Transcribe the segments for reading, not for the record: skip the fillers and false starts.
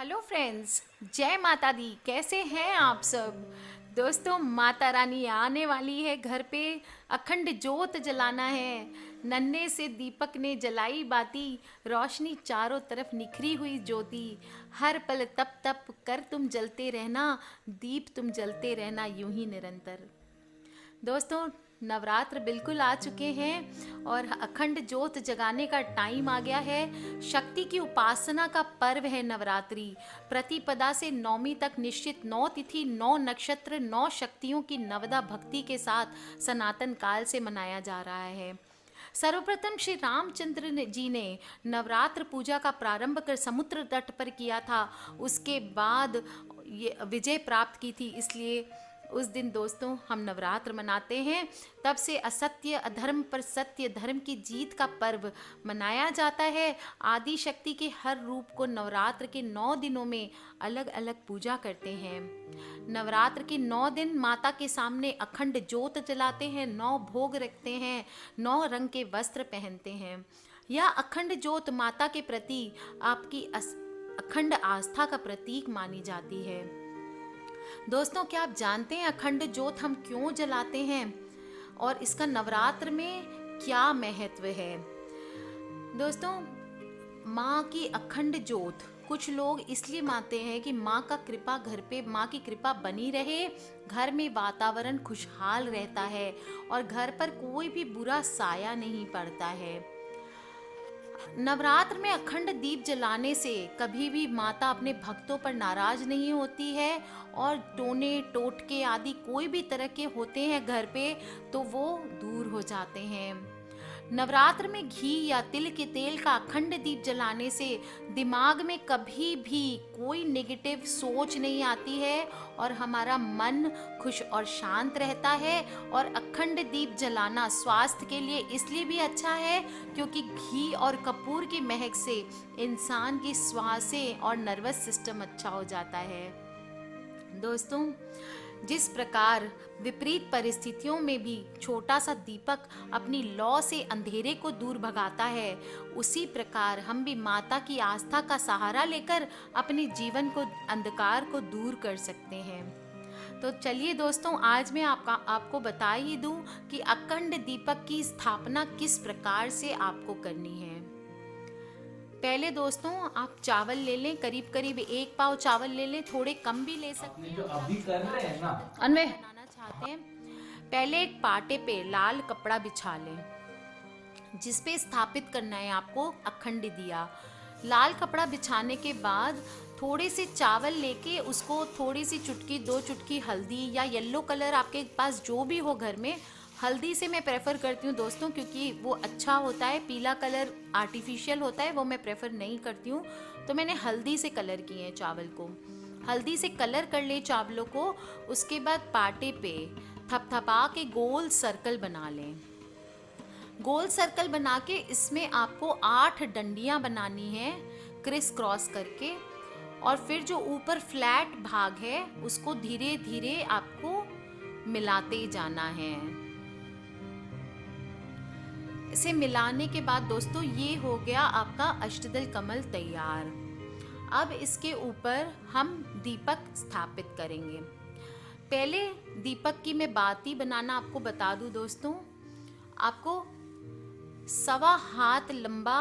Hello friends, जय माता दी। कैसे हैं आप सब दोस्तों? माता रानी आने वाली है घर पे। अखंड जोत जलाना है। नन्हे से दीपक ने जलाई बाती, रोशनी चारों तरफ निखरी हुई ज्योति। हर पल तप तप कर तुम जलते रहना, दीप तुम जलते रहना यूं ही निरंतर। दोस्तों, नवरात्र बिल्कुल आ चुके हैं और अखंड ज्योत जगाने का टाइम आ गया है। शक्ति की उपासना का पर्व है नवरात्रि। प्रतिपदा से नौमी तक निश्चित 9 तिथि, 9 नक्षत्र, 9 शक्तियों की नवदा भक्ति के साथ सनातन काल से मनाया जा रहा है। सर्वप्रथम श्री रामचंद्र जी ने नवरात्र पूजा का प्रारंभ कर समुद्र तट पर किया था। उसके बाद ये विजय प्राप्त की थी, इसलिए उस दिन दोस्तों हम नवरात्र मनाते हैं। तब से असत्य अधर्म पर सत्य, धर्म की जीत का पर्व मनाया जाता है। आदि शक्ति के हर रूप को नवरात्र के 9 दिनों में अलग अलग पूजा करते हैं। नवरात्र के 9 दिन माता के सामने अखंड ज्योत जलाते हैं, 9 भोग रखते हैं, 9 रंग के वस्त्र पहनते हैं। यह अखंड ज्योत माता के प्रति आपकी अखंड आस्था का प्रतीक मानी जाती है। दोस्तों, क्या आप जानते हैं अखंड ज्योत हम क्यों जलाते हैं और इसका नवरात्र में क्या महत्व है? दोस्तों, माँ की अखंड ज्योत कुछ लोग इसलिए मानते हैं कि माँ का कृपा घर पे, माँ की कृपा बनी रहे, घर में वातावरण खुशहाल रहता है और घर पर कोई भी बुरा साया नहीं पड़ता है। नवरात्र में अखंड दीप जलाने से कभी भी माता अपने भक्तों पर नाराज नहीं होती है और टोने टोटके आदि कोई भी तरह के होते हैं घर पे तो वो दूर हो जाते हैं। नवरात्र में घी या तिल के तेल का अखंड दीप जलाने से दिमाग में कभी भी कोई नेगेटिव सोच नहीं आती है और हमारा मन खुश और शांत रहता है। और अखंड दीप जलाना स्वास्थ्य के लिए इसलिए भी अच्छा है क्योंकि घी और कपूर की महक से इंसान की श्वासें और नर्वस सिस्टम अच्छा हो जाता है। दोस्तों, जिस प्रकार विपरीत परिस्थितियों में भी छोटा सा दीपक अपनी लौ से अंधेरे को दूर भगाता है, उसी प्रकार हम भी माता की आस्था का सहारा लेकर अपने जीवन को, अंधकार को दूर कर सकते हैं। तो चलिए दोस्तों, आज मैं आपको बता ही दूं कि अखंड दीपक की स्थापना किस प्रकार से आपको करनी है। पहले दोस्तों आप चावल ले लें, करीब करीब 1 पाव चावल ले लें, थोड़े कम भी ले सकते हैं। जो अभी कर रहे हैं ना अनवे बनाना चाहते हैं। पहले एक पाटे पे लाल कपड़ा बिछा लें जिसपे स्थापित करना है आपको अखंड दिया। लाल कपड़ा बिछाने के बाद थोड़े से चावल लेके उसको थोड़ी सी चुटकी, 2 चुटकी हल्दी या येलो कलर आपके पास जो भी हो घर में, हल्दी से मैं प्रेफर करती हूँ दोस्तों क्योंकि वो अच्छा होता है। पीला कलर आर्टिफिशियल होता है, वो मैं प्रेफर नहीं करती हूँ, तो मैंने हल्दी से कलर किए हैं चावल को। हल्दी से कलर कर ले चावलों को। उसके बाद पाटे पे थपथपा के गोल सर्कल बना लें। गोल सर्कल बना के इसमें आपको 8 डंडियां बनानी है क्रिस क्रॉस करके, और फिर जो ऊपर फ्लैट भाग है उसको धीरे धीरे आपको मिलाते जाना है। इसे मिलाने के बाद दोस्तों ये हो गया आपका अष्टदल कमल तैयार। अब इसके ऊपर हम दीपक स्थापित करेंगे। पहले दीपक की मैं बाती बनाना आपको बता दूं दोस्तों। आपको 1.25 हाथ लंबा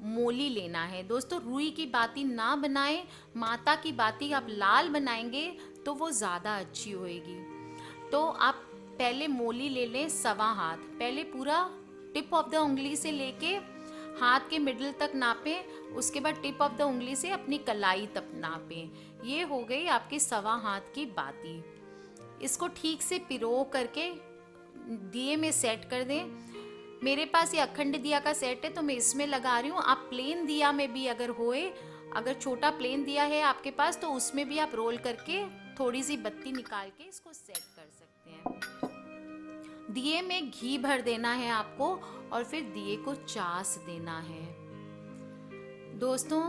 मोली लेना है दोस्तों। रुई की बाती ना बनाएं, माता की बाती आप लाल बनाएंगे तो वो ज़्यादा अच्छी होएगी। तो आप पहले मोली ले लें 1.25 हाथ। पहले पूरा टिप ऑफ द उंगली से लेके हाथ के मिडिल तक नापें, उसके बाद टिप ऑफ द उंगली से अपनी कलाई तक नापें। ये हो गई आपकी 1.25 हाथ की बाती। इसको ठीक से पिरो करके दिए में सेट कर दें। मेरे पास ये अखंड दिया का सेट है तो मैं इसमें लगा रही हूँ। आप प्लेन दिया में भी अगर होए, अगर छोटा प्लेन दिया है आपके पास तो उसमें भी आप रोल करके थोड़ी सी बत्ती निकाल के इसको सेट कर सकते हैं। दिए में घी भर देना है आपको और फिर दिए को चास देना है। दोस्तों,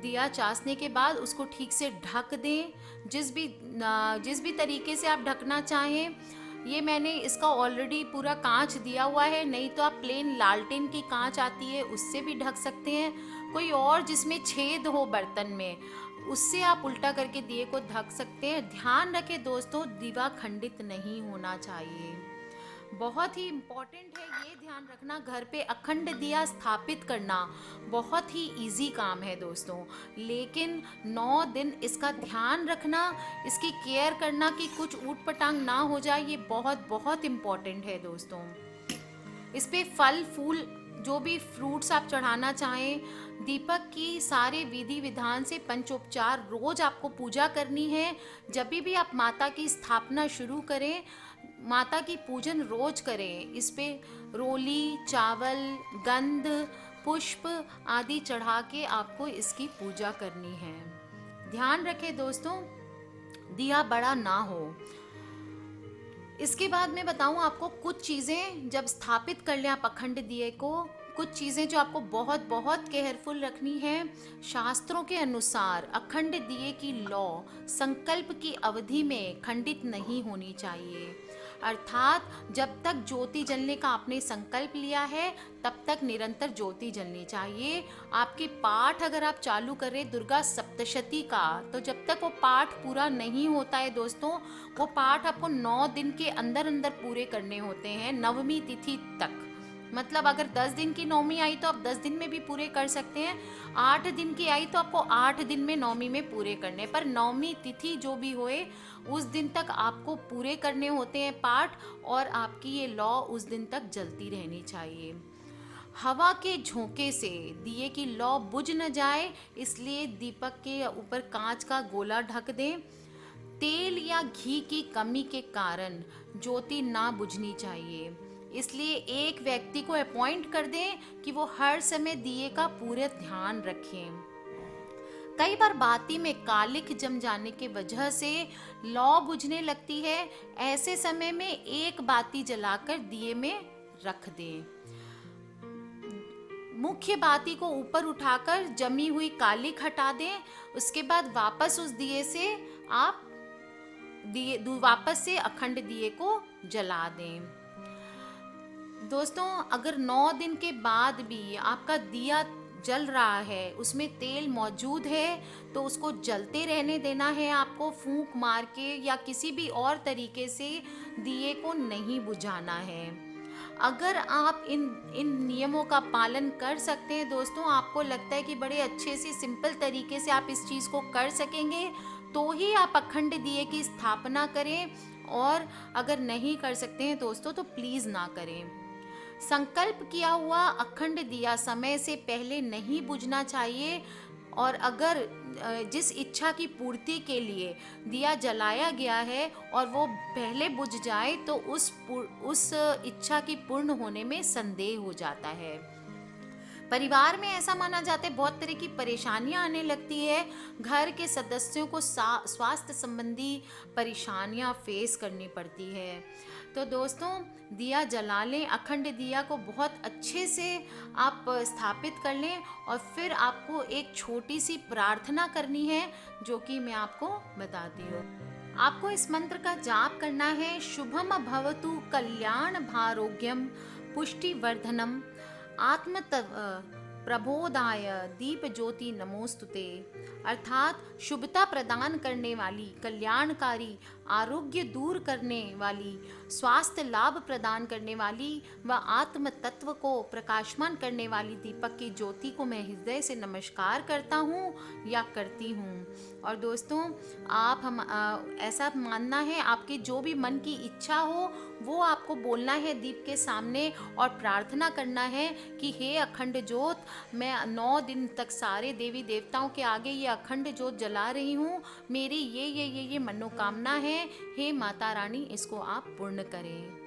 दिया चासने के बाद उसको ठीक से ढक दें, जिस भी तरीके से आप ढकना चाहें। ये मैंने इसका ऑलरेडी पूरा कांच दिया हुआ है, नहीं तो आप प्लेन लालटेन की कांच आती है उससे भी ढक सकते हैं। कोई और जिसमें छेद हो बर्तन में, उससे आप उल्टा करके दिए को ढक सकते हैं। ध्यान रखें दोस्तों, दीवा खंडित नहीं होना चाहिए। बहुत ही इम्पोर्टेंट है ये ध्यान रखना, घर पे अखंड दिया स्थापित करना बहुत ही इजी काम है दोस्तों। लेकिन 9 दिन इसका ध्यान रखना, इसकी केयर करना कि कुछ ऊट पटांग ना हो जाए, ये बहुत बहुत इम्पोर्टेंट है दोस्तों। इस पे फल फूल जो भी फ्रूट्स आप चढ़ाना चाहें, दीपक की सारे विधि विधान से पंचोपचार रोज आपको पूजा करनी है। जब भी आप माता की स्थापना शुरू करें, माता की पूजन रोज करें। इस पे रोली, चावल, गंध, पुष्प आदि चढ़ा के आपको इसकी पूजा करनी है। ध्यान रखें दोस्तों, दिया बड़ा ना हो। इसके बाद मैं बताऊं आपको कुछ चीज़ें जब स्थापित कर लें आप अखंड दिए को, कुछ चीज़ें जो आपको बहुत बहुत केयरफुल रखनी है। शास्त्रों के अनुसार अखंड दिए की लौ संकल्प की अवधि में खंडित नहीं होनी चाहिए। अर्थात जब तक ज्योति जलने का आपने संकल्प लिया है तब तक निरंतर ज्योति जलनी चाहिए। आपके पाठ अगर आप चालू करें दुर्गा सप्तशती का, तो जब तक वो पाठ पूरा नहीं होता है दोस्तों, वो पाठ आपको 9 दिन के अंदर अंदर पूरे करने होते हैं, नवमी तिथि तक। मतलब अगर 10 दिन की नवमी आई तो आप 10 दिन में भी पूरे कर सकते हैं, 8 दिन की आई तो आपको 8 दिन में नवमी में पूरे करने, पर नवमी तिथि जो भी होए उस दिन तक आपको पूरे करने होते हैं पाठ, और आपकी ये लौ उस दिन तक जलती रहनी चाहिए। हवा के झोंके से दिए की लौ बुझ न जाए, इसलिए दीपक के ऊपर कांच का गोला ढक दें। तेल या घी की कमी के कारण ज्योति ना बुझनी चाहिए, इसलिए एक व्यक्ति को अपॉइंट कर दें कि वो हर समय दिए का पूरे ध्यान रखें। कई बार बाती में कालिख जम जाने के वजह से लौ बुझने लगती है, ऐसे समय में एक बाती जलाकर दिए में रख दें। मुख्य बाती को ऊपर उठाकर जमी हुई कालिख हटा दें, उसके बाद वापस उस दिए से आप वापस से अखंड दिए को जला दें। दोस्तों अगर 9 दिन के बाद भी आपका दिया जल रहा है, उसमें तेल मौजूद है, तो उसको जलते रहने देना है आपको, फूंक मार के या किसी भी और तरीके से दिए को नहीं बुझाना है। अगर आप इन नियमों का पालन कर सकते हैं दोस्तों, आपको लगता है कि बड़े अच्छे से सिंपल तरीके से आप इस चीज़ को कर सकेंगे, तो ही आप अखंड दिए की स्थापना करें। और अगर नहीं कर सकते हैं दोस्तों तो प्लीज़ ना करें। संकल्प किया हुआ अखंड दिया समय से पहले नहीं बुझना चाहिए, और अगर जिस इच्छा की पूर्ति के लिए दिया जलाया गया है और वो पहले बुझ जाए तो उस इच्छा की पूर्ण होने में संदेह हो जाता है। परिवार में ऐसा माना जाता है बहुत तरह की परेशानियां आने लगती है, घर के सदस्यों को स्वास्थ्य संबंधी परेशानियां फेस करनी पड़ती है। तो दोस्तों दिया जला लें, अखंड दिया को बहुत अच्छे से आप स्थापित कर लें, और फिर आपको एक छोटी सी प्रार्थना करनी है जो कि मैं आपको बताती हूँ। आपको इस मंत्र का जाप करना है। शुभम भवतु कल्याण भारोग्यम पुष्टिवर्धनम आत्म प्रबोधाय दीप ज्योति नमोस्तुते। अर्थात शुभता प्रदान करने वाली, कल्याणकारी, आरोग्य दूर करने वाली, स्वास्थ्य लाभ प्रदान करने वाली व आत्म तत्व को प्रकाशमान करने वाली दीपक की ज्योति को मैं हृदय से नमस्कार करता हूँ या करती हूँ। और दोस्तों ऐसा मानना है, आपकी जो भी मन की इच्छा हो वो आपको बोलना है दीप के सामने, और प्रार्थना करना है कि हे अखंड ज्योत, मैं 9 दिन तक सारे देवी देवताओं के आगे ये अखंड ज्योत जला रही हूँ, मेरी ये मनोकामना है, हे माता रानी इसको आप पूर्ण करें।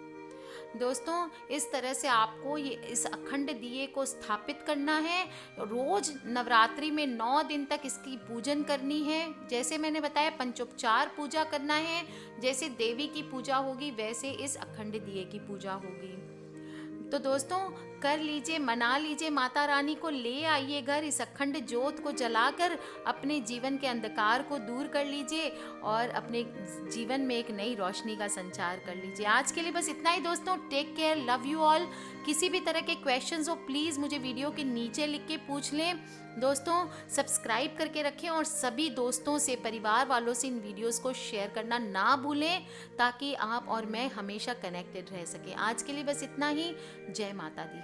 दोस्तों इस तरह से आपको ये इस अखंड दिए को स्थापित करना है। रोज नवरात्रि में 9 दिन तक इसकी पूजन करनी है। जैसे मैंने बताया पंचोपचार पूजा करना है, जैसे देवी की पूजा होगी वैसे इस अखंड दिए की पूजा होगी। तो दोस्तों कर लीजिए, मना लीजिए, माता रानी को ले आइए घर, इस अखंड ज्योत को जलाकर अपने जीवन के अंधकार को दूर कर लीजिए और अपने जीवन में एक नई रोशनी का संचार कर लीजिए। आज के लिए बस इतना ही दोस्तों। Take care, love you all. किसी भी तरह के क्वेश्चंस हो प्लीज़ मुझे वीडियो के नीचे लिख के पूछ लें। दोस्तों सब्सक्राइब करके रखें और सभी दोस्तों से, परिवार वालों से इन वीडियोस को शेयर करना ना भूलें, ताकि आप और मैं हमेशा कनेक्टेड रह सकें। आज के लिए बस इतना ही। जय माता दी।